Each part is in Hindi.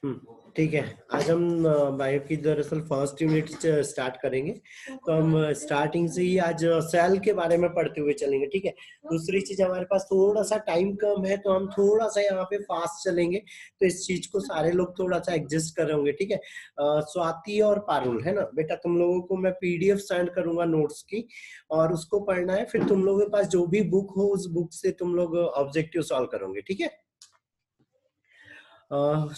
ठीक है। आज हम बायो की दरअसल फर्स्ट यूनिट स्टार्ट करेंगे, तो हम स्टार्टिंग से ही आज सेल के बारे में पढ़ते हुए चलेंगे। ठीक है। दूसरी चीज, हमारे पास थोड़ा सा टाइम कम है तो हम थोड़ा सा यहाँ पे फास्ट चलेंगे, तो इस चीज को सारे लोग थोड़ा सा एडजस्ट कर रहे होंगे। ठीक है। स्वाति और पारुल, है ना बेटा, तुम लोगों को मैं पीडीएफ सेंड करूंगा नोट्स की, और उसको पढ़ना है। फिर तुम लोगों के पास जो भी बुक हो उस बुक से तुम लोग ऑब्जेक्टिव सॉल्व करोगे। ठीक है।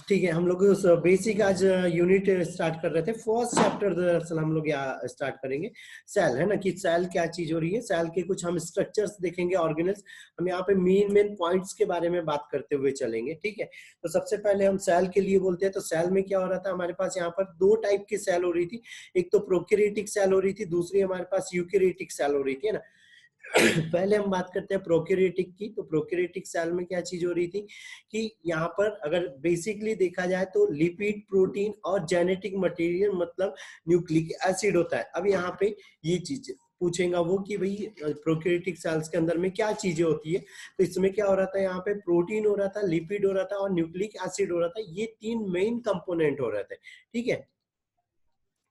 ठीक है। हम लोग बेसिक आज यूनिट स्टार्ट कर रहे थे। फर्स्ट चैप्टर दरअसल हम लोग यहाँ स्टार्ट करेंगे सेल, है ना, कि सेल क्या चीज हो रही है। सेल के कुछ हम स्ट्रक्चर्स देखेंगे, ऑर्गेनेल्स। हम यहाँ पे मेन पॉइंट्स के बारे में बात करते हुए चलेंगे। ठीक है। तो सबसे पहले हम सेल के लिए बोलते हैं, तो सेल में क्या हो रहा था, हमारे पास यहाँ पर दो टाइप की सेल हो रही थी। एक तो प्रोकैरियोटिक सेल हो रही थी, दूसरी हमारे पास यूकैरियोटिक सेल हो रही थी, है ना। पहले हम बात करते हैं प्रोकैरियोटिक की। तो प्रोकैरियोटिक सेल में क्या चीज हो रही थी कि यहाँ पर अगर बेसिकली देखा जाए तो लिपिड, प्रोटीन और जेनेटिक मटेरियल, मतलब न्यूक्लिक एसिड होता है। अब यहाँ पे ये चीज पूछेगा वो कि भाई प्रोकैरियोटिक सेल्स के अंदर में क्या चीजें होती है। तो इसमें क्या हो रहा था, यहाँ पे प्रोटीन हो रहा था, लिपिड हो रहा था और न्यूक्लिक एसिड हो रहा था। ये तीन मेन कंपोनेंट हो रहे थे। ठीक है।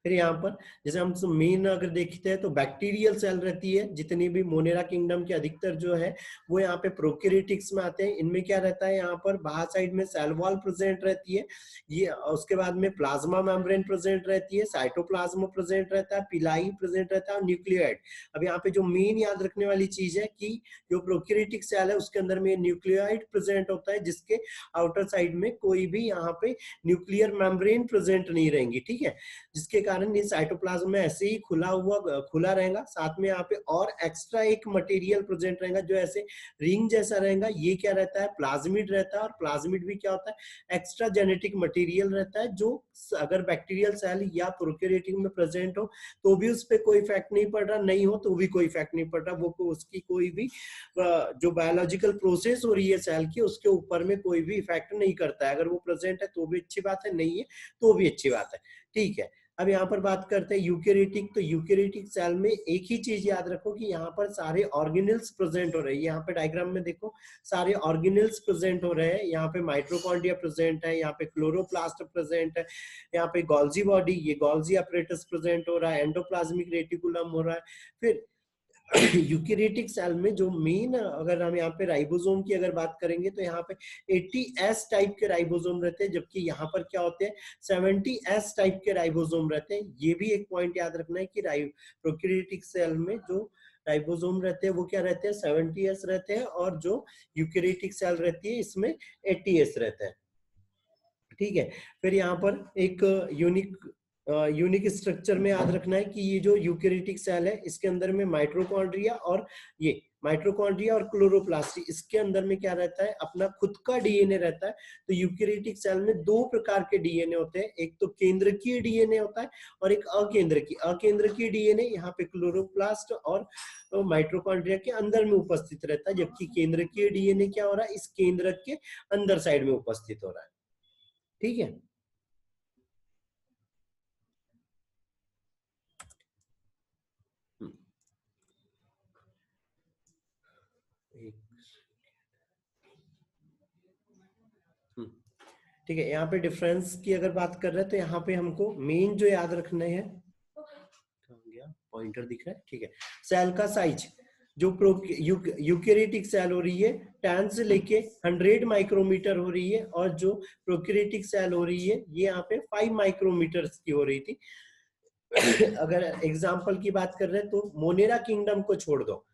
फिर यहाँ पर जैसे हम मेन अगर देखते हैं तो बैक्टीरियल सेल रहती है। जितनी भी मोनेरा किंगडम के अधिकतर जो है वो यहाँ पे प्रोकैरियोटिक्स में आते हैं। इनमें क्या रहता है, यहाँ पर बाहर साइड में सेल वॉल प्रेजेंट रहती है। ये उसके बाद में प्लाज्मा मेम्ब्रेन प्रेजेंट रहती है, साइटोप्लाज्म प्रेजेंट रहता है, पिलाई प्रेजेंट रहता है और न्यूक्लियोइड। अब यहाँ पे जो मेन याद रखने वाली चीज है कि जो प्रोकैरियोटिक सेल है उसके अंदर में न्यूक्लियोइड प्रेजेंट होता है, जिसके आउटर साइड में कोई भी यहाँ पे न्यूक्लियर मेम्ब्रेन प्रेजेंट नहीं रहेंगी। ठीक है। जिसके कारण ये साइटोप्लाज्म में ऐसे ही खुला रहेगा। साथ में यहाँ पे और एक्स्ट्रा एक मटेरियल प्रेजेंट रहेगा जो ऐसे रिंग जैसा रहेगा। ये क्या रहता है, प्लाज्मिड रहता है। और प्लाज्मिड भी क्या होता है, एक्स्ट्रा जेनेटिक मटेरियल रहता है, जो अगर बैक्टीरियल सेल या प्रोकैरियोटिक में प्रेजेंट हो तो भी उस पर कोई इफेक्ट नहीं पड़ रहा, नहीं हो तो भी कोई इफेक्ट नहीं पड़ रहा। वो उसकी कोई भी जो बायोलॉजिकल प्रोसेस हो रही है सेल की, उसके ऊपर में कोई भी इफेक्ट नहीं करता है। अगर वो प्रेजेंट है तो भी अच्छी बात है, नहीं है तो भी अच्छी बात है। ठीक है। अब यहाँ पर बात करते हैं यूकैरियोटिक। तो यूकैरियोटिक सेल में एक ही चीज याद रखो कि यहाँ पर सारे ऑर्गेनेल्स प्रेजेंट हो रहे हैं। यहाँ पे डायग्राम में देखो, सारे ऑर्गेनेल्स प्रेजेंट हो रहे हैं। यहाँ पे माइटोकॉन्ड्रिया प्रेजेंट है, यहाँ पे क्लोरोप्लास्ट प्रेजेंट है, यहाँ पे गोल्जी बॉडी, ये गोल्जी अपरेटस प्रेजेंट हो रहा है, एंडोप्लाज्मिक रेटिकुलम हो रहा है। फिर यूकैरियोटिक सेल में जो मेन, अगर हम यहाँ पे राइबोसोम की अगर बात करेंगे तो यहाँ पे 80S टाइप के राइबोसोम रहते हैं, जबकि यहाँ पर क्या होते हैं, 70S टाइप के राइबोसोम रहते हैं। ये भी एक पॉइंट याद रखना है कि प्रोकैरियोटिक सेल में जो राइबोसोम रहते हैं वो क्या रहते हैं, 70S रहते हैं, और जो यूकैरियोटिक सेल रहती है इसमें 80S रहता है। ठीक है। फिर यहाँ पर एक यूनिक स्ट्रक्चर में याद रखना है कि ये जो यूकैरियोटिक सेल है इसके अंदर में माइटोकॉन्ड्रिया और क्लोरोप्लास्ट, इसके अंदर में क्या रहता है, अपना खुद का डीएनए रहता है। तो यूकैरियोटिक सेल में दो प्रकार के डीएनए होते हैं, एक तो केंद्रकीय डीएनए होता है और एक अकेंद्रकीय डीएनए यहाँ पे क्लोरोप्लास्ट और माइटोकॉन्ड्रिया के अंदर में उपस्थित रहता है, जबकि केंद्रकीय डीएनए क्या हो रहा है, इस केंद्रक के अंदर साइड में उपस्थित हो रहा है। ठीक है। ठीक है। यहाँ पे डिफरेंस की अगर बात कर रहे हैं तो यहाँ पे हमको मेन जो याद रखना है, पॉइंटर दिख रहा है, ठीक है, सेल का साइज। जो यूकैरियोटिक सेल हो रही है 10 से लेके 100 माइक्रोमीटर हो रही है, और जो प्रोकैरियोटिक सेल हो रही है ये यहाँ पे 5 माइक्रोमीटर की हो रही थी। अगर एग्जाम्पल की बात कर रहे हैं तो मोनेरा किंगडम को छोड़ दो,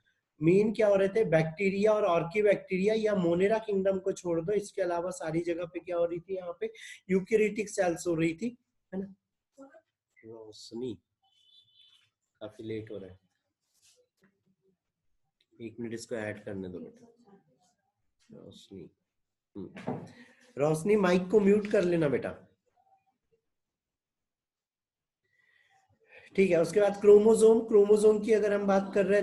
मेन क्या हो रहे थे, बैक्टीरिया और ऑर्कीबैक्टीरिया या मोनेरा किंगडम को छोड़ दो, इसके अलावा सारी जगह पे क्या हो रही थी, यहाँ पे यूकैरियोटिक सेल्स हो रही थी, है ना। रोशनी काफी लेट हो रहा है, 1 मिनट इसको ऐड करने दो बेटा। रोशनी माइक को म्यूट कर लेना बेटा। ठीक है। उसके बाद क्रोमोसोम की अगर हम बात कर रहे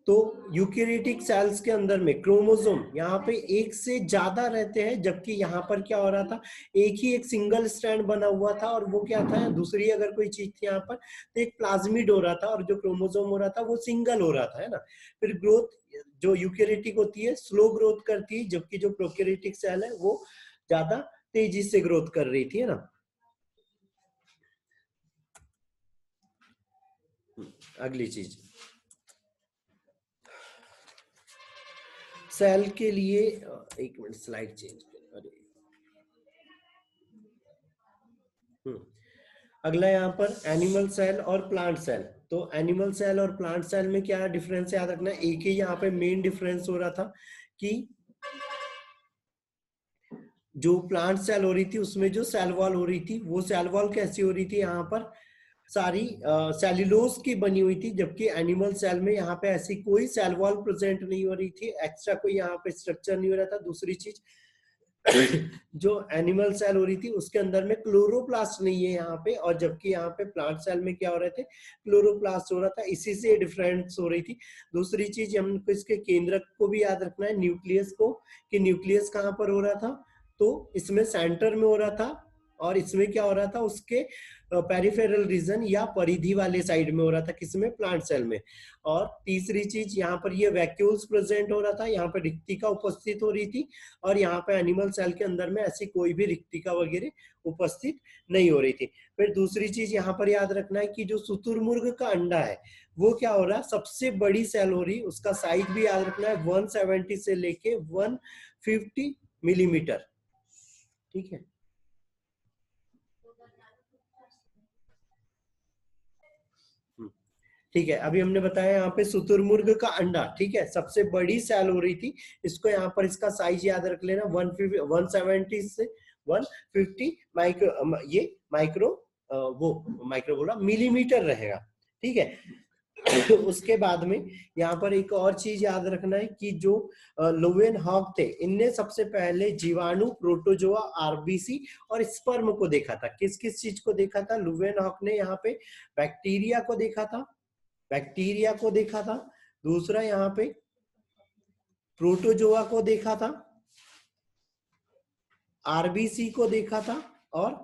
तो यूकैरियोटिक सेल्स के अंदर में क्रोमोसोम यहाँ पे एक से ज्यादा रहते हैं, जबकि यहाँ पर क्या हो रहा था, एक सिंगल स्ट्रैंड बना हुआ था, और वो क्या था, दूसरी अगर कोई चीज थी यहाँ पर तो एक प्लाज्मिड हो रहा था, और जो क्रोमोसोम हो रहा था वो सिंगल हो रहा था, है ना। फिर ग्रोथ जो यूकैरियोटिक होती है स्लो ग्रोथ करती है, जबकि जो प्रोकैरियोटिक सेल है वो ज्यादा तेजी से ग्रोथ कर रही थी, है ना। अगली चीज, सेल के लिए, एक मिनट स्लाइड चेंज कर, अरे अगला यहाँ पर एनिमल सेल और प्लांट सेल। तो एनिमल सेल और प्लांट सेल में क्या डिफरेंस याद रखना है, एक ही यहाँ पे मेन डिफरेंस हो रहा था कि जो प्लांट सेल हो रही थी उसमें जो सेल वॉल हो रही थी, वो सेल वॉल कैसी हो रही थी, यहाँ पर सारी सेल्यूलोज की बनी हुई थी, जबकि एनिमल सेल में यहाँ पे ऐसी कोई सेल वॉल प्रेजेंट नहीं हो रही थी, एक्स्ट्रा कोई यहाँ पे स्ट्रक्चर नहीं हो रहा था। दूसरी चीज, जो एनिमल सेल हो रही थी उसके अंदर में क्लोरोप्लास्ट नहीं है यहाँ पे, और जबकि यहाँ पे प्लांट सेल में क्या हो रहे थे, क्लोरोप्लास्ट हो रहा था, इसी से डिफरेंस हो रही थी। दूसरी चीज, हमको इसके केंद्रक को भी याद रखना है, न्यूक्लियस को, कि न्यूक्लियस कहाँ पर हो रहा था, तो इसमें सेंटर में हो रहा था, और इसमें क्या हो रहा था, उसके पेरिफेरल रीजन या परिधि वाले साइड में हो रहा था, किसमें, प्लांट सेल में। और तीसरी चीज, यहाँ पर ये वैक्यूल्स प्रेजेंट हो रहा था, यहाँ पर रिक्तिका उपस्थित हो रही थी, और यहाँ पे एनिमल सेल के अंदर में ऐसी कोई भी रिक्तिका वगैरह उपस्थित नहीं हो रही थी। फिर दूसरी चीज यहाँ पर याद रखना है कि जो शुतुरमुर्ग का अंडा है वो क्या हो रहा है, सबसे बड़ी सेल हो रही, उसका साइज भी याद रखना है 170 से लेके 150 मिलीमीटर, ठीक है। ठीक है, अभी हमने बताया यहाँ पे शुतुरमुर्ग का अंडा, ठीक है, सबसे बड़ी सेल हो रही थी, इसको यहाँ पर इसका साइज याद रख लेना 170 से 150 माइक्रो, ये माइक्रो, वो माइक्रो बोला, मिलीमीटर रहेगा, ठीक है। उसके बाद में यहाँ पर एक और चीज याद रखना है कि जो लोवेन हॉक थे, इनने सबसे पहले जीवाणु, प्रोटोजोआ, आरबीसी और स्पर्म को देखा था। किस किस चीज को देखा था, लुवेन हॉक ने यहाँ पे बैक्टीरिया को देखा था, बैक्टीरिया को देखा था, दूसरा यहाँ पे प्रोटोजोआ को देखा था, आरबीसी को देखा था, और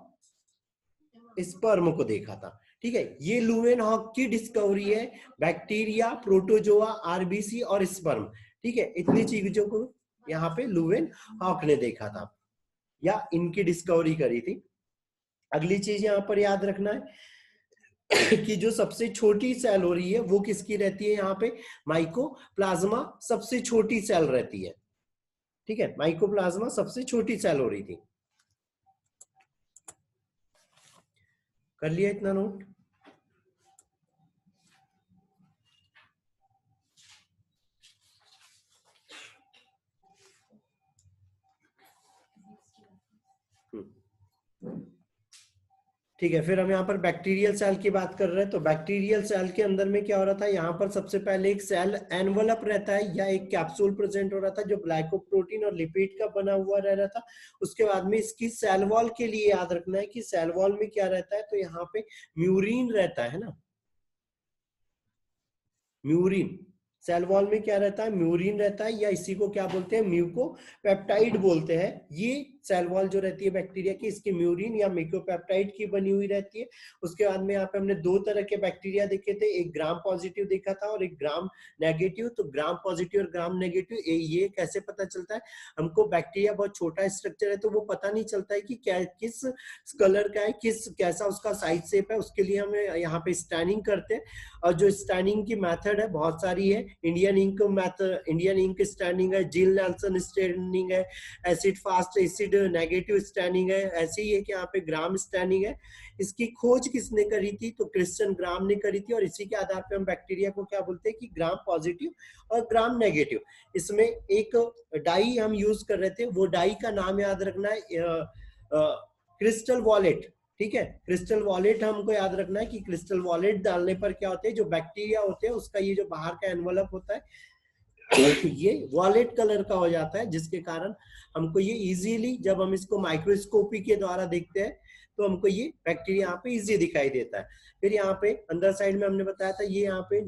स्पर्म को देखा था, ठीक है। ये लुवेन हॉक की डिस्कवरी है, बैक्टीरिया, प्रोटोजोआ, आरबीसी और स्पर्म, ठीक है। इतनी चीजों को यहाँ पे लुवेन हॉक ने देखा था या इनकी डिस्कवरी करी थी। अगली चीज यहाँ पर याद रखना है कि जो सबसे छोटी सेल हो रही है वो किसकी रहती है, यहाँ पे माइकोप्लाज्मा सबसे छोटी सेल रहती है, ठीक है। माइकोप्लाज्मा सबसे छोटी सेल हो रही थी। कर लिया इतना नोट? ठीक है, फिर हम यहाँ पर बैक्टीरियल सेल की बात कर रहे हैं। तो बैक्टीरियल सेल के अंदर में क्या हो रहा था, यहाँ पर सबसे पहले एक सेल एनवलप रहता है या एक कैप्सूल प्रेजेंट हो रहा था जो ग्लाइकोप्रोटीन और लिपिड का बना हुआ रह रहा था। उसके बाद में इसकी सेल वॉल के लिए याद रखना है कि सेल वॉल में क्या रहता है, तो यहाँ पे म्यूरिन रहता है ना, म्यूरिन, सेल वॉल में क्या रहता है, म्यूरिन रहता है, या इसी को क्या बोलते हैं, म्यूकोपेप्टाइड बोलते हैं। ये सेल वॉल जो रहती है बैक्टीरिया की, इसकी म्यूरिन या म्यूकोपेप्टाइड की बनी हुई रहती है। उसके बाद में यहाँ पे हमने दो तरह के बैक्टीरिया देखे थे, एक ग्राम पॉजिटिव देखा था और एक ग्राम नेगेटिव। तो ग्राम पॉजिटिव और ग्राम नेगेटिव ये कैसे पता चलता है, हमको बैक्टीरिया बहुत छोटा स्ट्रक्चर है तो वो पता नहीं चलता है कि क्या, किस कलर का है, किस कैसा उसका साइज शेप है, उसके लिए हमें यहाँ पे स्टैनिंग करते हैं। और जो स्टैनिंग की मेथड है बहुत सारी है, Indian ink method, Indian ink staining है, जिल नेल्सन स्टैनिंग है, acid fast acid negative staining है, ऐसे ही है कि यहाँ पे ग्राम स्टैनिंग है। इसकी खोज किसने करी थी, तो क्रिश्चियन ग्राम ने करी थी, और इसी के आधार पे हम बैक्टीरिया को क्या बोलते हैं कि ग्राम पॉजिटिव और ग्राम नेगेटिव। इसमें एक डाई हम यूज कर रहे थे, वो डाई का नाम याद रखना है, क्रिस्टल वॉलेट, ठीक है। क्रिस्टल वॉलेट हमको याद रखना है कि क्रिस्टल वॉलेट डालने पर क्या होते हैं, जो बैक्टीरिया होते हैं उसका ये जो बाहर का एनवलप होता है ये वॉलेट कलर का हो जाता है, जिसके कारण हमको ये इजीली, जब हम इसको माइक्रोस्कोपी के द्वारा देखते हैं तो हमको ये बैक्टीरिया यहाँ पे इजी दिखाई देता है। फिर यहाँ पे अंदर साइड में हमने बताया था, ये यहाँ पे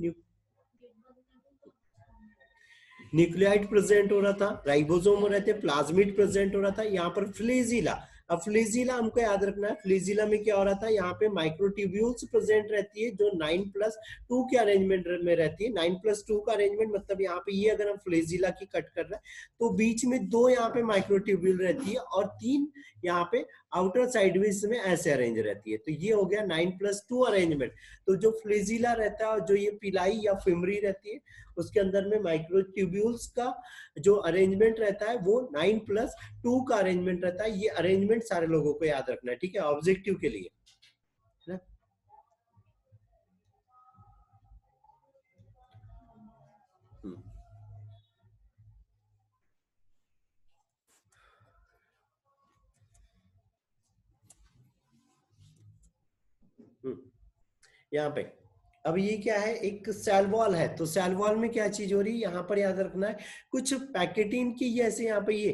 न्यूक्लियाइड प्रेजेंट हो रहा था, राइबोसोम हो रहे थे, प्लाज्मिड प्रेजेंट हो रहा था, यहाँ पर फ्लेजिला अब फ्लैजिला हमको याद रखना है, फ्लैजिला में क्या हो रहा था, यहाँ पे माइक्रोट्यूब्यूल्स प्रेजेंट रहती है जो 9+2 के अरेंजमेंट में रहती है। 9+2 का अरेंजमेंट मतलब यहाँ पे ये अगर हम फ्लैजिला की कट कर रहे हैं तो बीच में 2 यहाँ पे माइक्रोट्यूब्यूल रहती है और 3 यहाँ पे आउटर साइडवेज में ऐसे अरेंज रहती है। तो ये हो गया 9+2 अरेंजमेंट। तो जो फ्लैजिला रहता है और जो ये पिलाई या फिमरी रहती है उसके अंदर में माइक्रोट्यूब्यूल्स का जो अरेंजमेंट रहता है वो 9+2 का अरेंजमेंट रहता है। ये अरेंजमेंट सारे लोगों को याद रखना है, ठीक है, ऑब्जेक्टिव के लिए, है ना। यहाँ पे अब ये क्या है, एक सेल वॉल है, तो सेल वॉल में क्या चीज हो रही है यहाँ पर याद रखना है, कुछ पैकेटिन की जैसे यहाँ पे ये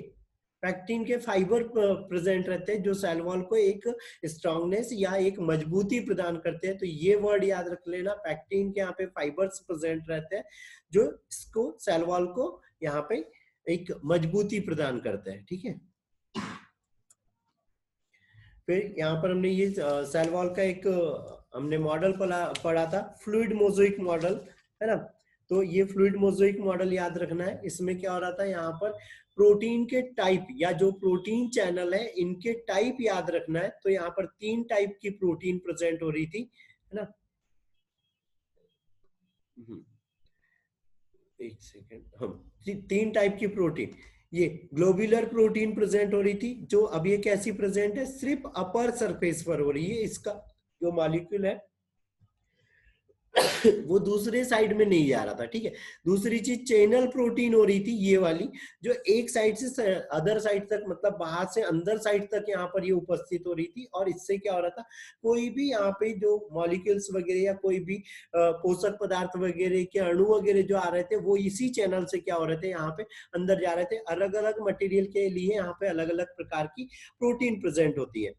पैक्टिन के फाइबर प्रेजेंट रहते हैं जो सेल वॉल को एक स्ट्रांगनेस या एक मजबूती प्रदान करते हैं। तो ये वर्ड याद रख लेना, पैक्टिन के यहाँ पे फाइबर्स प्रेजेंट रहते हैं जो इसको सेल वॉल को यहाँ पे एक मजबूती प्रदान करते हैं, ठीक है। फिर यहाँ पर हमने ये सेल वॉल का एक हमने मॉडल पढ़ा था, फ्लूइड मोज़ेक मॉडल, है ना। तो ये फ्लूइड मोज़ेक मॉडल याद रखना है। इसमें क्या हो रहा था, यहाँ पर प्रोटीन के टाइप या जो प्रोटीन चैनल है इनके टाइप याद रखना है। तो यहाँ पर 3 टाइप की प्रोटीन प्रेजेंट हो रही थी, है ना। एक सेकेंड, हम 3 टाइप की प्रोटीन, ये ग्लोबुलर प्रोटीन प्रेजेंट हो रही थी, जो अब ये कैसी प्रेजेंट है, सिर्फ अपर सरफेस पर हो रही है। इसका जो मॉलिक्यूल है वो दूसरे साइड में नहीं जा रहा था, ठीक है। दूसरी चीज चैनल प्रोटीन हो रही थी, ये वाली जो एक साइड से अदर साइड तक, मतलब बाहर से अंदर साइड तक यहाँ पर ये उपस्थित हो रही थी। और इससे क्या हो रहा था, कोई भी यहाँ पे जो मॉलिक्यूल्स वगैरह या कोई भी पोषक पदार्थ वगैरह के अणु वगैरह जो आ रहे थे वो इसी चैनल से क्या हो रहे थे, यहाँ पे अंदर जा रहे थे। अलग अलग मटेरियल के लिए यहाँ पे अलग अलग प्रकार की प्रोटीन प्रेजेंट होती है।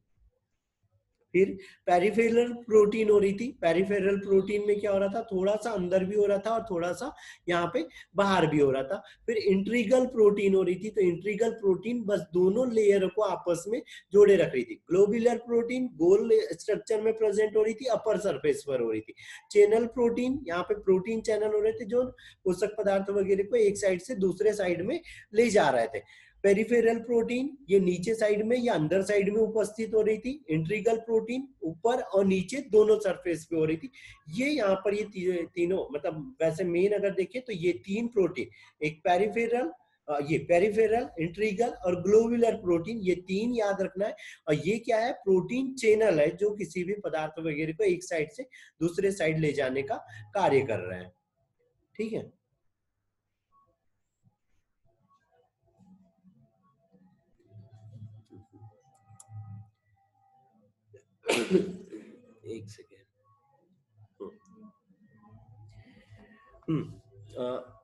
फिर पेरिफेरल प्रोटीन हो रही थी, पेरिफेरल प्रोटीन में क्या हो रहा था, थोड़ा सा अंदर भी हो रहा था और थोड़ा सा यहाँ पे बाहर भी हो रहा था। फिर इंट्रीगल प्रोटीन हो रही थी, तो इंट्रीगल प्रोटीन बस दोनों लेयर को आपस में जोड़े रख रही थी। ग्लोबुलर प्रोटीन गोल स्ट्रक्चर में प्रेजेंट हो रही थी, अपर सरफेस पर हो रही थी। चैनल प्रोटीन, यहाँ पे प्रोटीन चैनल हो रहे थे जो पोषक पदार्थ वगैरह को एक साइड से दूसरे साइड में ले जा रहे थे। पेरिफेरल प्रोटीन ये नीचे साइड में या अंदर साइड में उपस्थित हो रही थी। इंट्रीगल प्रोटीन ऊपर और नीचे दोनों सरफेस पे हो रही थी। ये यहाँ पर ये तीनों, मतलब वैसे मेन अगर देखें तो ये 3 प्रोटीन, एक पेरिफेरल, ये पेरिफेरल, इंट्रीगल और ग्लोबुलर प्रोटीन, ये 3 याद रखना है। और ये क्या है, प्रोटीन चैनल है जो किसी भी पदार्थ वगैरह को एक साइड से दूसरे साइड ले जाने का कार्य कर रहे हैं, ठीक है। एक सेकेंड,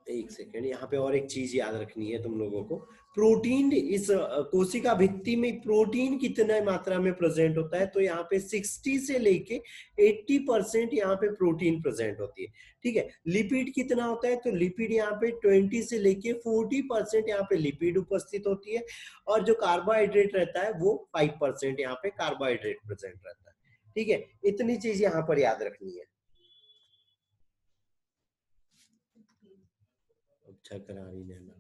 एक सेकेंड, यहाँ पे और एक चीज याद रखनी है तुम लोगों को। प्रोटीन इस कोशिका भित्ति में प्रोटीन कितने मात्रा में प्रेजेंट होता है, तो यहाँ पे 60 से लेके 80% यहाँ पे प्रोटीन प्रेजेंट होती है, ठीक है। लिपिड कितना होता है, तो लिपिड यहाँ पे 20 से लेके 40% यहाँ पे लिपिड उपस्थित होती है। और जो कार्बोहाइड्रेट रहता है वो 5% यहाँ पे कार्बोहाइड्रेट प्रेजेंट रहता है, ठीक है। इतनी चीज यहाँ पर याद रखनी है। अच्छा करा रही नैना।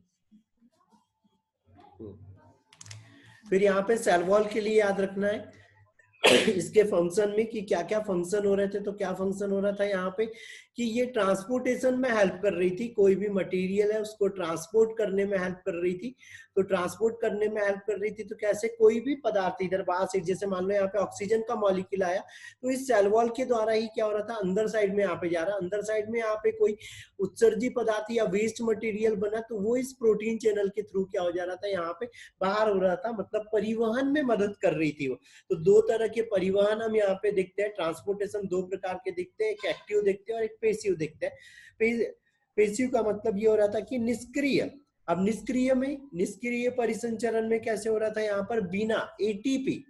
फिर यहाँ पे सेल वॉल के लिए याद रखना है इसके फंक्शन में कि क्या क्या फंक्शन हो रहे थे। तो क्या फंक्शन हो रहा था यहाँ पे कि ये ट्रांसपोर्टेशन में हेल्प कर रही थी, कोई भी मटेरियल है उसको ट्रांसपोर्ट करने में हेल्प कर रही थी। तो ट्रांसपोर्ट करने में हेल्प कर रही थी, तो कैसे, कोई भी पदार्थ इधर बाहर से, जैसे मान लो यहाँ पे ऑक्सीजन का मॉलिक्यूल आया तो इस सेल वॉल के द्वारा ही क्या हो रहा था, अंदर साइड में यहाँ पे जा रहा, अंदर साइड में यहाँ पे कोई उत्सर्जी पदार्थ या वेस्ट मटेरियल बना तो वो इस प्रोटीन चैनल के थ्रू क्या हो जा रहा था, यहाँ पे बाहर हो रहा था, मतलब परिवहन में मदद कर रही थी वो। तो 2 तरह के परिवहन हम यहाँ पे देखते हैं, ट्रांसपोर्टेशन 2 प्रकार के दिखते हैं, एक एक्टिव देखते हैं और एक पैसिव देखते हैं। पैसिव का मतलब ये हो रहा था कि निष्क्रिय। अब निष्क्रिय में, निष्क्रिय परिसंचरण में कैसे हो रहा था, यहाँ पर बिना एटीपी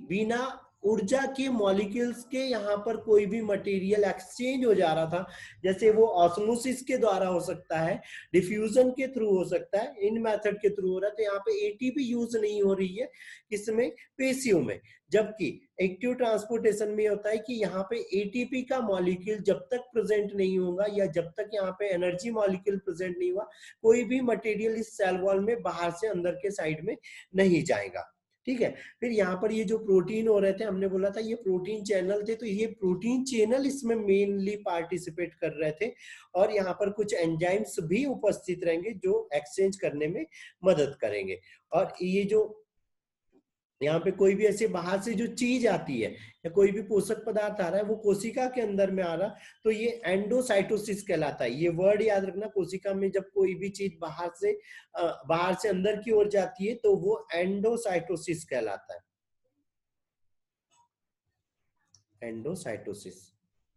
बिना ऊर्जा के मॉलिक्यूल्स के यहाँ पर कोई भी मटेरियल एक्सचेंज हो जा रहा था, जैसे वो ऑस्मोसिस के द्वारा हो सकता है, डिफ्यूजन के थ्रू हो सकता है, इन मेथड के थ्रू हो रहा है, तो यहाँ पे एटीपी यूज नहीं हो रही है इसमें, पेशियों में। जबकि एक्टिव ट्रांसपोर्टेशन में होता है कि यहाँ पे एटीपी का मॉलिक्यूल जब तक प्रेजेंट नहीं होगा या जब तक यहाँ पे एनर्जी मॉलिक्यूल प्रेजेंट नहीं हुआ, कोई भी मटेरियल इस सेल वॉल में बाहर से अंदर के साइड में नहीं जाएगा। ठीक है। फिर यहाँ पर ये जो प्रोटीन हो रहे थे, हमने बोला था ये प्रोटीन चैनल थे, तो ये प्रोटीन चैनल इसमें मेनली पार्टिसिपेट कर रहे थे, और यहाँ पर कुछ एंजाइम्स भी उपस्थित रहेंगे जो एक्सचेंज करने में मदद करेंगे। और ये जो यहाँ पे कोई भी ऐसे बाहर से जो चीज आती है या कोई भी पोषक पदार्थ आ रहा है वो कोशिका के अंदर में आ रहा, तो ये एंडोसाइटोसिस कहलाता है। ये वर्ड याद रखना, कोशिका में जब कोई भी चीज बाहर से अंदर की ओर जाती है तो वो एंडोसाइटोसिस कहलाता है। एंडोसाइटोसिस,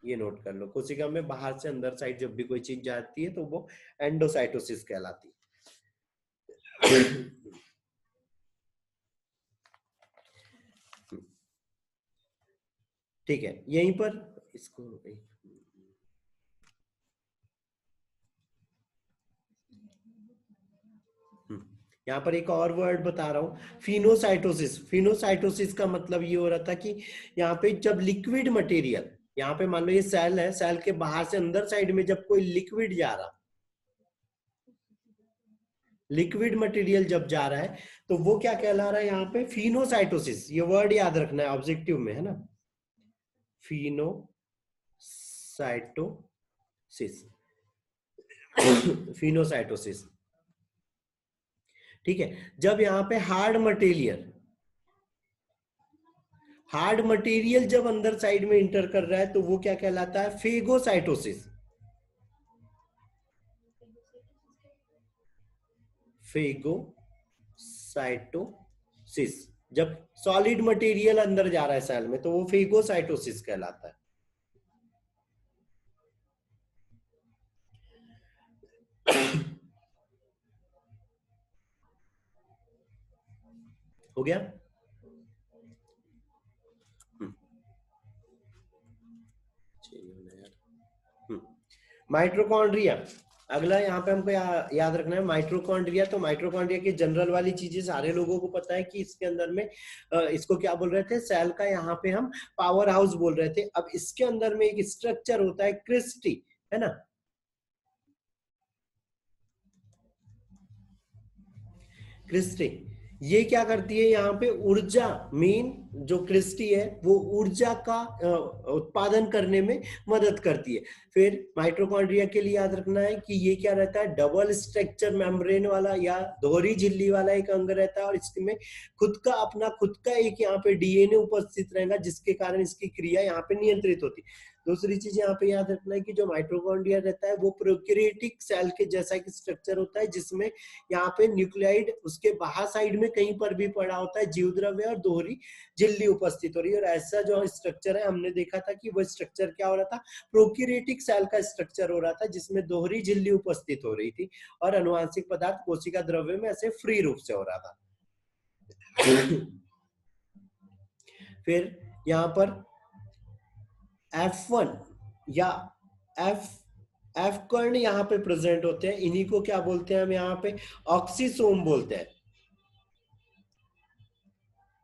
ये नोट कर लो, कोशिका में बाहर से अंदर साइड जब भी कोई चीज जाती है तो वो एंडोसाइटोसिस कहलाती है। ठीक है, यहीं पर इसको यहाँ पर एक और वर्ड बता रहा हूँ, फिनोसाइटोसिस। फिनोसाइटोसिस का मतलब ये हो रहा था कि यहाँ पे जब लिक्विड मटेरियल, यहाँ पे मान लो ये सेल है, सेल के बाहर से अंदर साइड में जब कोई लिक्विड जा रहा, लिक्विड मटेरियल जब जा रहा है तो वो क्या कहला रहा है यहाँ पे, फिनोसाइटोसिस। ये वर्ड याद रखना है, ऑब्जेक्टिव में है ना, फिनोसाइटोसिस। फिनोसाइटोसिस। ठीक है। जब यहाँ पे हार्ड मटेरियल जब अंदर साइड में इंटर कर रहा है तो वो क्या कहलाता है, फेगोसाइटोसिस। फेगोसाइटोसिस। जब सॉलिड मटेरियल अंदर जा रहा है सेल में तो वो फेगोसाइटोसिस कहलाता है। हो गया। माइट्रोकॉन्ड्रिया, अगला यहाँ पे हमको याद रखना है माइट्रोकॉन्ड्रिया। तो माइट्रोकॉन्ड्रिया की जनरल वाली चीजें सारे लोगों को पता है कि इसके अंदर में इसको क्या बोल रहे थे, सेल का यहाँ पे हम पावर हाउस बोल रहे थे। अब इसके अंदर में एक स्ट्रक्चर होता है क्रिस्टी, है ना, क्रिस्टी। ये क्या करती है, यहाँ पे ऊर्जा, मेन जो क्रिस्टी है वो ऊर्जा का उत्पादन करने में मदद करती है। फिर माइटोकॉन्ड्रिया के लिए याद रखना है कि ये क्या रहता है, डबल स्ट्रक्चर मेम्ब्रेन वाला या दोहरी झिल्ली वाला एक अंग रहता है, और इसमें खुद का एक यहाँ पे डीएनए उपस्थित रहेगा, जिसके कारण इसकी क्रिया यहाँ पे नियंत्रित होती है। दूसरी चीज यहाँ पे याद रखना है कि जो माइटोकॉन्ड्रिया रहता है वो प्रोकैरियोटिक सेल के जैसा एक स्ट्रक्चर होता है, जिसमें यहाँ पे न्यूक्लियाइड उसके बाहर साइड में कहीं पर भी पड़ा होता है, जीव द्रव्य और दोहरी झिल्ली उपस्थित हो रही है। और ऐसा जो स्ट्रक्चर है, हमने देखा था कि वो स्ट्रक्चर क्या हो रहा था, प्रोकैरियोटिक सेल का स्ट्रक्चर हो रहा था, जिसमें दोहरी झिल्ली उपस्थित हो रही थी और अनुवांशिक पदार्थ कोशिका द्रव्य में ऐसे फ्री रूप से हो रहा था। फिर यहाँ पर F1 या एफ कर्ण यहाँ पे प्रेजेंट होते हैं, इन्हीं को क्या बोलते हैं हम यहाँ पे, ऑक्सीसोम बोलते हैं,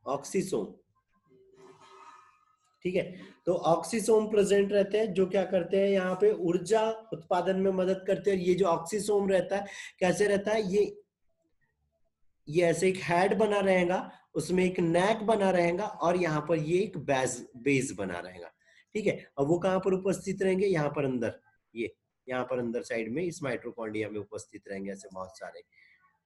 ऑक्सीसोम। ठीक है। तो ऑक्सीसोम प्रेजेंट रहते हैं जो क्या करते हैं, यहाँ पे ऊर्जा उत्पादन में मदद करते हैं। ये जो ऑक्सीसोम रहता है कैसे रहता है, ये ऐसे एक हेड बना रहेगा, उसमें एक नेक बना रहेगा, और यहाँ पर ये एक बेस बना रहेगा। ठीक है। और वो कहाँ पर उपस्थित रहेंगे, यहाँ पर अंदर, ये यहाँ पर अंदर साइड में इस माइटोकॉन्ड्रिया में उपस्थित रहेंगे ऐसे बहुत सारे,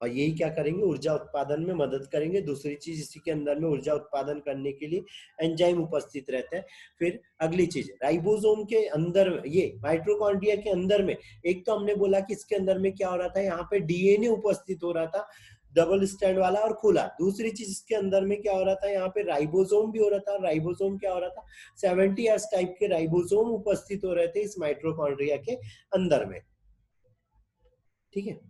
और यही क्या करेंगे, ऊर्जा उत्पादन में मदद करेंगे। दूसरी चीज, इसी के अंदर में ऊर्जा उत्पादन करने के लिए एंजाइम उपस्थित रहते हैं। फिर अगली चीज, राइबोसोम के अंदर, ये माइटोकॉन्ड्रिया के अंदर में, एक तो हमने बोला कि इसके अंदर में क्या हो रहा था, यहाँ पे डीएनए उपस्थित हो रहा था, डबल स्टैंड वाला और खुला। दूसरी चीज इसके अंदर में क्या हो रहा था, यहाँ पे राइबोसोम भी हो रहा था। राइबोसोम क्या हो रहा था, 70S टाइप के राइबोसोम उपस्थित हो रहे थे इस माइटोकॉन्ड्रिया के अंदर में। ठीक है।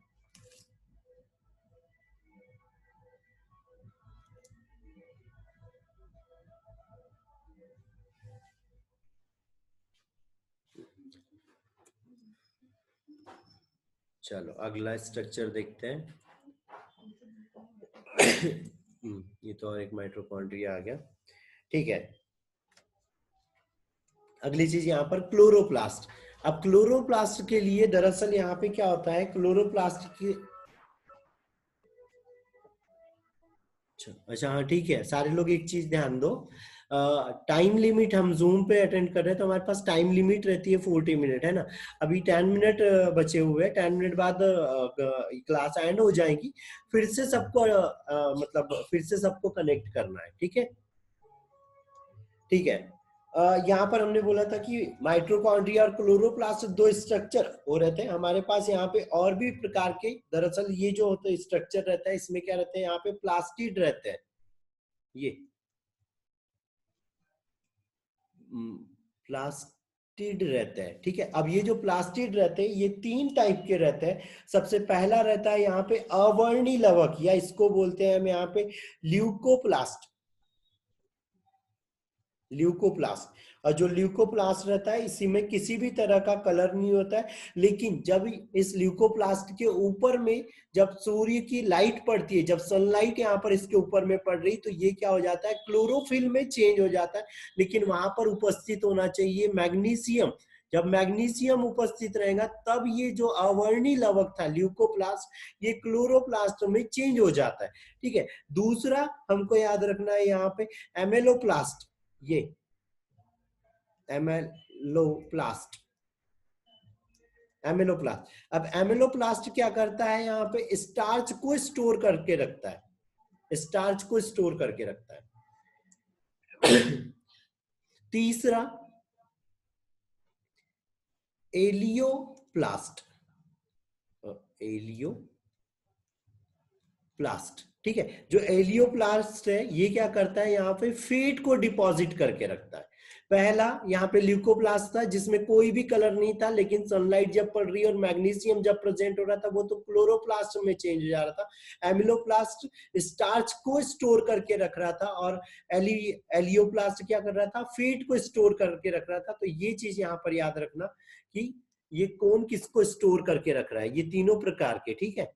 चलो अगला स्ट्रक्चर देखते हैं। ये तो और एक माइटोकॉन्ड्रिया आ गया। ठीक है, अगली चीज यहाँ पर क्लोरोप्लास्ट। अब क्लोरोप्लास्ट के लिए दरअसल यहाँ पे क्या होता है, क्लोरोप्लास्ट की, अच्छा हाँ ठीक है, सारे लोग एक चीज ध्यान दो, टाइम लिमिट हम जूम पे अटेंड कर रहे हैं तो हमारे पास टाइम लिमिट रहती है 40 मिनट, है ना। अभी 10 मिनट बचे हुए हैं, 10 मिनट बाद क्लास एंड हो जाएगी, फिर से सबको मतलब फिर से सबको कनेक्ट करना है, ठीक है। ठीक है, यहाँ पर हमने बोला था कि माइटोकॉन्ड्रिया और क्लोरोप्लास्ट दो स्ट्रक्चर हो रहते हैं हमारे पास। यहाँ पे और भी प्रकार के, दरअसल ये जो होता है स्ट्रक्चर रहता है, इसमें क्या रहते हैं, यहाँ पे प्लास्टिड रहते हैं, ये प्लास्टिड रहते हैं, ठीक है। अब ये जो प्लास्टिड रहते हैं ये 3 टाइप के रहते हैं। सबसे पहला रहता है यहाँ पे अवर्णी लवक, या इसको बोलते हैं हम यहाँ पे ल्यूकोप्लास्ट, ल्यूकोप्लास्ट। और जो ल्यूकोप्लास्ट रहता है इसी में किसी भी तरह का कलर नहीं होता है, लेकिन जब इस ल्यूकोप्लास्ट के ऊपर में जब सूर्य की लाइट पड़ती है, जब सनलाइट यहाँ पर इसके ऊपर में पड़ रही, तो ये क्या हो जाता है, क्लोरोफिल में चेंज हो जाता है। लेकिन वहां पर उपस्थित होना चाहिए मैग्नीशियम। जब मैग्नीशियम उपस्थित रहेगा तब ये जो अवर्णी लवक था ल्यूकोप्लास्ट, ये क्लोरोप्लास्ट में चेंज हो जाता है, ठीक है। दूसरा हमको याद रखना है यहाँ पे एमेलोप्लास्ट, ये एमेलोप्लास्ट, एमेलोप्लास्ट। अब एमेलोप्लास्ट क्या करता है, यहाँ पे स्टार्च को स्टोर करके रखता है, स्टार्च को स्टोर करके रखता है। तीसरा एलियोप्लास्ट, एलियोप्लास्ट, ठीक है। जो एलियोप्लास्ट है ये क्या करता है, यहाँ पे फैट को डिपॉजिट करके रखता है। पहला यहाँ पे ल्यूकोप्लास्ट था जिसमें कोई भी कलर नहीं था, लेकिन सनलाइट जब पड़ रही और मैग्नीशियम जब प्रेजेंट हो रहा था वो तो क्लोरोप्लास्ट में चेंज हो जा रहा था। एमिलोप्लास्ट स्टार्च को स्टोर करके रख रहा था, और एलियोप्लास्ट क्या कर रहा था, फैट को स्टोर करके रख रहा था। तो ये चीज यहाँ पर याद रखना कि ये कौन किसको स्टोर करके रख रहा है, ये तीनों प्रकार के, ठीक है।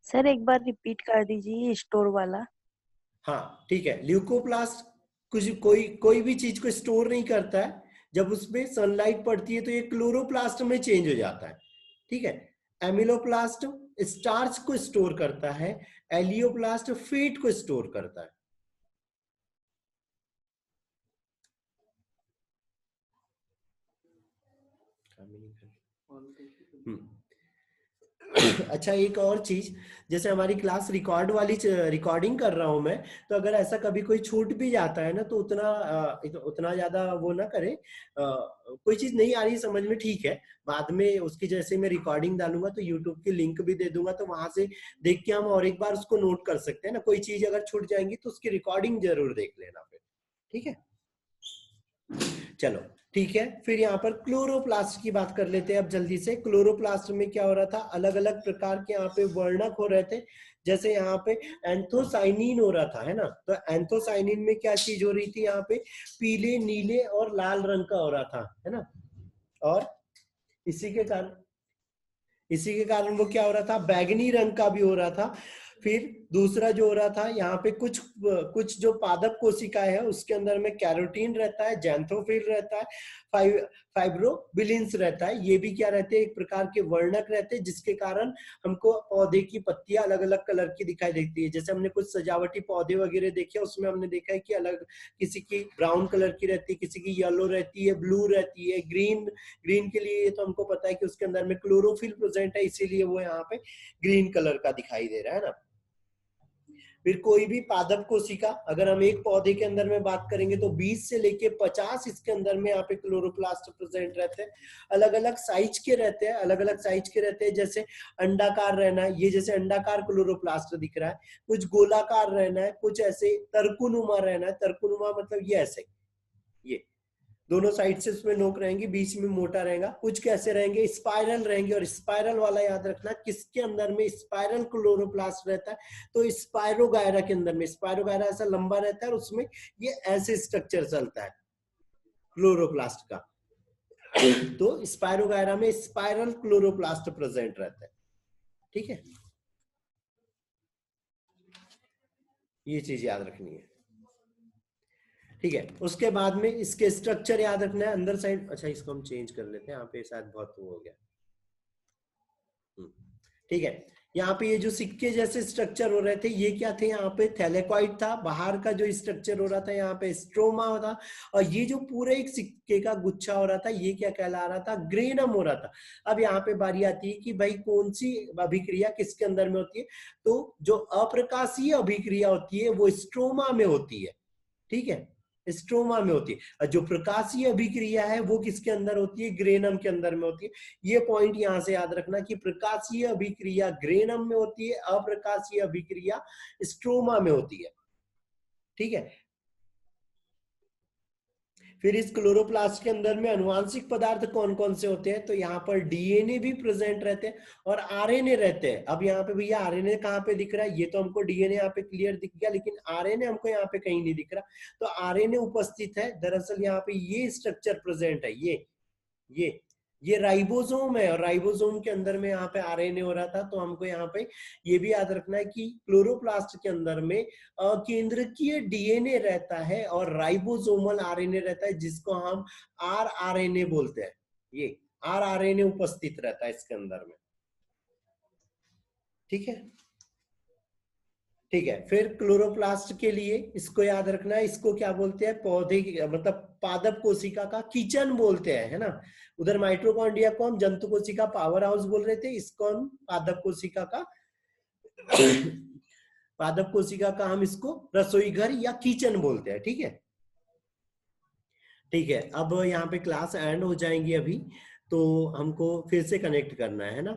सर एक बार रिपीट कर दीजिए स्टोर वाला। हाँ ठीक है, ल्यूकोप्लास्ट कुछ कोई भी चीज को स्टोर नहीं करता है, जब उसमें सनलाइट पड़ती है तो ये क्लोरोप्लास्ट में चेंज हो जाता है, ठीक है। एमिलोप्लास्ट स्टार्च को स्टोर करता है, एलियोप्लास्ट फैट को स्टोर करता है। अच्छा एक और चीज, जैसे हमारी क्लास रिकॉर्ड वाली रिकॉर्डिंग कर रहा हूं मैं, तो अगर ऐसा कभी कोई छूट भी जाता है ना तो उतना ज्यादा वो ना करे। कोई चीज नहीं आ रही समझ में, ठीक है, बाद में उसकी जैसे मैं रिकॉर्डिंग डालूंगा तो यूट्यूब की लिंक भी दे दूंगा, तो वहां से देख के हम और एक बार उसको नोट कर सकते हैं ना। कोई चीज अगर छूट जाएंगी तो उसकी रिकॉर्डिंग जरूर देख लेना फिर, ठीक है। चलो ठीक है, फिर यहाँ पर क्लोरोप्लास्ट की बात कर लेते हैं अब जल्दी से। क्लोरोप्लास्ट में क्या हो रहा था, अलग अलग प्रकार के यहाँ पे वर्णक हो रहे थे। जैसे यहाँ पे एंथोसाइनिन हो रहा था, है ना। तो एंथोसाइनिन में क्या चीज हो रही थी, यहाँ पे पीले, नीले और लाल रंग का हो रहा था, है ना। और इसी के कारण वो क्या हो रहा था, बैगनी रंग का भी हो रहा था। फिर दूसरा जो हो रहा था, यहाँ पे कुछ जो पादप कोशिकाएं है उसके अंदर में कैरोटीन रहता है, जैंथोफिल रहता है, फाइब्रोबिलिन्स रहता है। ये भी क्या रहते हैं, एक प्रकार के वर्णक रहते हैं, जिसके कारण हमको पौधे की पत्तियां अलग अलग कलर की दिखाई देती है। जैसे हमने कुछ सजावटी पौधे वगैरह देखे, उसमें हमने देखा है कि अलग, किसी की ब्राउन कलर की रहती है, किसी की येलो रहती है, ब्लू रहती है, ग्रीन। ग्रीन के लिए तो हमको पता है कि उसके अंदर में क्लोरोफिल प्रेजेंट है, इसीलिए वो यहाँ पे ग्रीन कलर का दिखाई दे रहा है ना। फिर कोई भी पादप कोशिका, अगर हम एक पौधे के अंदर में बात करेंगे तो 20 से लेके 50 इसके अंदर में यहाँ पे क्लोरोप्लास्ट प्रेजेंट रहते हैं। अलग अलग साइज के रहते हैं, अलग अलग साइज के रहते हैं। जैसे अंडाकार रहना है, ये जैसे अंडाकार क्लोरोप्लास्ट दिख रहा है। कुछ गोलाकार रहना है, कुछ ऐसे तर्कुनुमा रहना है। तर्कुनुमा मतलब ये ऐसे, ये दोनों साइड से उसमें नोक रहेंगी, बीच में मोटा रहेगा। कुछ कैसे रहेंगे, स्पाइरल रहेंगे। और स्पाइरल वाला याद रखना, किसके अंदर में स्पाइरल क्लोरोप्लास्ट रहता है, तो स्पायरोगायरा के अंदर में। स्पायरोगायरा ऐसा लंबा रहता है और उसमें ये ऐसे स्ट्रक्चर चलता है क्लोरोप्लास्ट का। तो स्पायरोगायरा में स्पाइरल क्लोरोप्लास्ट प्रेजेंट रहता है, ठीक है, ये चीज याद रखनी है, ठीक है। उसके बाद में इसके स्ट्रक्चर याद रखना है अंदर साइड। अच्छा इसको हम चेंज कर लेते हैं, यहाँ पे शायद बहुत हो गया, ठीक है। यहाँ पे ये जो सिक्के जैसे स्ट्रक्चर हो रहे थे ये क्या थे, यहाँ पे थैलेकॉइड था, बाहर का जो स्ट्रक्चर हो रहा था यहाँ पे स्ट्रोमा था, और ये जो पूरे एक सिक्के का गुच्छा हो रहा था ये क्या कहला रहा था, ग्रेनम हो रहा था। अब यहाँ पे बारी आती है कि भाई कौन सी अभिक्रिया किसके अंदर में होती है, तो जो अप्रकाशीय अभिक्रिया होती है वो स्ट्रोमा में होती है, ठीक है, स्ट्रोमा में होती है। जो प्रकाशीय अभिक्रिया है वो किसके अंदर होती है, ग्रेनम के अंदर में होती है। ये पॉइंट यहां से याद रखना कि प्रकाशीय अभिक्रिया ग्रेनम में होती है, अप्रकाशीय अभिक्रिया स्ट्रोमा में होती है, ठीक है। फिर इस क्लोरोप्लास्ट के अंदर में अनुवांशिक पदार्थ कौन कौन से होते हैं, तो यहाँ पर डीएनए भी प्रेजेंट रहते हैं और आरएनए रहते हैं। अब यहाँ पे भैया आरएनए कहाँ पे दिख रहा है, ये तो हमको डीएनए यहाँ पे क्लियर दिख गया, लेकिन आरएनए हमको यहाँ पे कहीं नहीं दिख रहा। तो आरएनए उपस्थित है, दरअसल यहाँ पे ये स्ट्रक्चर प्रेजेंट है, ये राइबोसोम है, और राइबोसोम के अंदर में यहाँ पे आरएनए हो रहा था। तो हमको यहाँ पे ये भी याद रखना है कि क्लोरोप्लास्ट के अंदर में केंद्रकीय डीएनए रहता है और राइबोसोमल आरएनए रहता है, जिसको हम आरआरएनए बोलते हैं। ये आरआरएनए उपस्थित रहता है इसके अंदर में, ठीक है, ठीक है। फिर क्लोरोप्लास्ट के लिए इसको याद रखना है, इसको क्या बोलते हैं, पौधे की मतलब पादप कोशिका का किचन बोलते हैं, है ना। उधर माइटोकॉन्ड्रिया को हम जंतु कोशिका पावर हाउस बोल रहे थे, इसको हम पादप कोशिका का पादप कोशिका का हम इसको रसोई घर या किचन बोलते हैं, ठीक है, ठीक है। अब यहाँ पे क्लास एंड हो जाएंगी अभी, तो हमको फिर से कनेक्ट करना है ना।